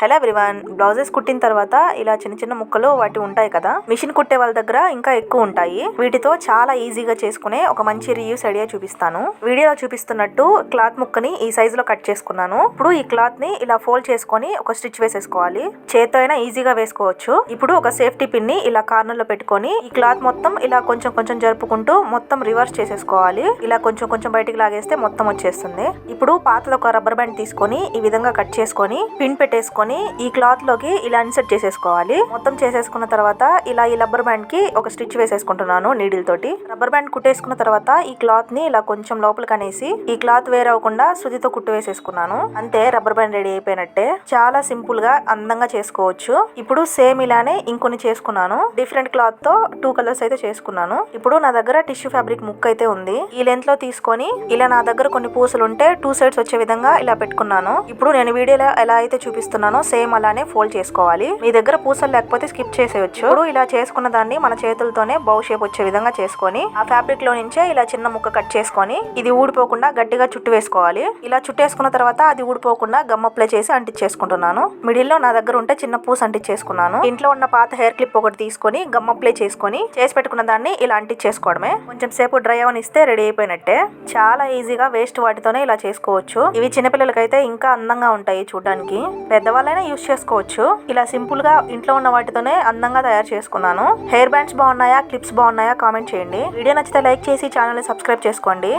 Hello everyone, blouses కుట్టిన తర్వాత ఇలా చిన్న చిన్న ముక్కలు వాటి ఉంటాయి కదా, మిషన్ కుట్టే వాళ్ళ దగ్గర ఇంకా ఎక్కువ ఉంటాయి. వీటితో చాలా ఈజీగా చేసుకునే ఒక మంచి రీయూస్ ఐడియా చూపిస్తాను. వీడియోలో చూపిస్తున్నట్టు క్లాత్ ముక్కని ఈ సైజ్ లో కట్ చేసుకున్నాను. ఇప్పుడు ఈ క్లాత్ ని ఇలా ఫోల్డ్ చేసుకొని ఒక స్టిచ్ వేసేసుకోవాలి. చేత్తో అయినా ఈజీగా వేసుకోవచ్చు. ఇప్పుడు ఒక సేఫ్టీ పిన్ ని ఇలా కార్నర్ లో పెట్టుకొని ఈ క్లాత్ మొత్తం ఇలా కొంచెం కొంచెం జరుపుకుంటూ మొత్తం రివర్స్ చేసేసుకోవాలి. ఇలా కొంచెం కొంచెం బయటికి లాగేస్తే మొత్తం వచ్చేస్తుంది. ఇప్పుడు పాతలో ఒక రబ్బర్ బ్యాండ్ తీసుకొని ఈ విధంగా కట్ చేసుకొని పిన్ పెట్టేసుకొని ఈ క్లాత్ లోకి ఇలా ఇన్సర్ట్ చేసేసుకోవాలి. మొత్తం చేసేసుకున్న తర్వాత ఇలా ఈ రబ్బర్ బ్యాండ్ కి ఒక స్టిచ్ వేసేసుకుంటున్నాను నీడిల్ తోటి. రబ్బర్ బ్యాండ్ కుట్టేసుకున్న తర్వాత ఈ క్లాత్ ని ఇలా కొంచెం లోపలికి అనేసి ఈ క్లాత్ వేరవకుండా సుదితో కుట్టు వేసేసుకున్నాను. అంతే, రబ్బర్ బ్యాండ్ రెడీ అయిపోయినట్టే. చాలా సింపుల్ గా అందంగా చేసుకోవచ్చు. ఇప్పుడు సేమ్ ఇలానే ఇంకొన్ని చేసుకున్నాను. డిఫరెంట్ క్లాత్ తో 2 కలర్స్ అయితే చేసుకున్నాను. ఇప్పుడు నా దగ్గర టిష్యూ ఫ్యాబ్రిక్ ముక్క అయితే ఉంది. ఈ లెంత్ లో తీసుకొని ఇలా నా దగ్గర కొన్ని పూసలు ఉంటే 2 సైడ్స్ వచ్చే విధంగా ఇలా పెట్టుకున్నాను. ఇప్పుడు నేను వీడియోలో ఎలా అయితే చూపిస్తున్నానో సేమ్ అలానే ఫోల్డ్ చేసుకోవాలి. మీ దగ్గర పూసలు లేకపోతే స్కిప్ చేసేయచ్చు. ఇప్పుడు ఇలా చేసుకున్న దాన్ని మన చేతులతోనే బౌ షేప్ వచ్చే విధంగా చేసుకొని ఆ ఫ్యాబ్రిక్ లో నుంచే ఇలా చిన్న ముక్క కట్ చేసుకొని ఇది ఊడిపోకుండా గట్టిగా చుట్టు వేసుకోవాలి. ఇలా చుట్టేసుకున్న తర్వాత అది ఊడిపోకుండా గమ్ అప్లై చేసి అంటించేసుకుంటున్నాను. మిడిల్ లో నా దగ్గర ఉంటే చిన్న పూస అంటించేసుకున్నాను. ఇంట్లో ఉన్న పాత హెయిర్ క్లిప్ ఒకటి తీసుకొని గమ్ అప్లై చేసుకొని చేసి పెట్టుకున్న దాన్ని ఇలా అంటించేసుకోవడమే. కొంచెం సేపు డ్రై అవనిస్తే రెడీ అయిపోయినట్టే. చాలా ఈజీగా వేస్ట్ వాటితోనే ఇలా చేసుకోవచ్చు. ఇవి చిన్నపిల్లలకైతే ఇంకా అందంగా ఉంటాయి చూడడానికి. పెద్దవాళ్ళైనా యూస్ చేసుకోవచ్చు. ఇలా సింపుల్ గా ఇంట్లో ఉన్న వాటితోనే అందంగా తయారు చేసుకున్నాను. హెయిర్ బ్యాండ్స్ బాగున్నాయా, క్లిప్స్ బాగున్నాయా కామెంట్ చేయండి. వీడియో నచ్చితే లైక్ చేసి ఛానల్ ని సబ్స్క్రైబ్ చేసుకోండి.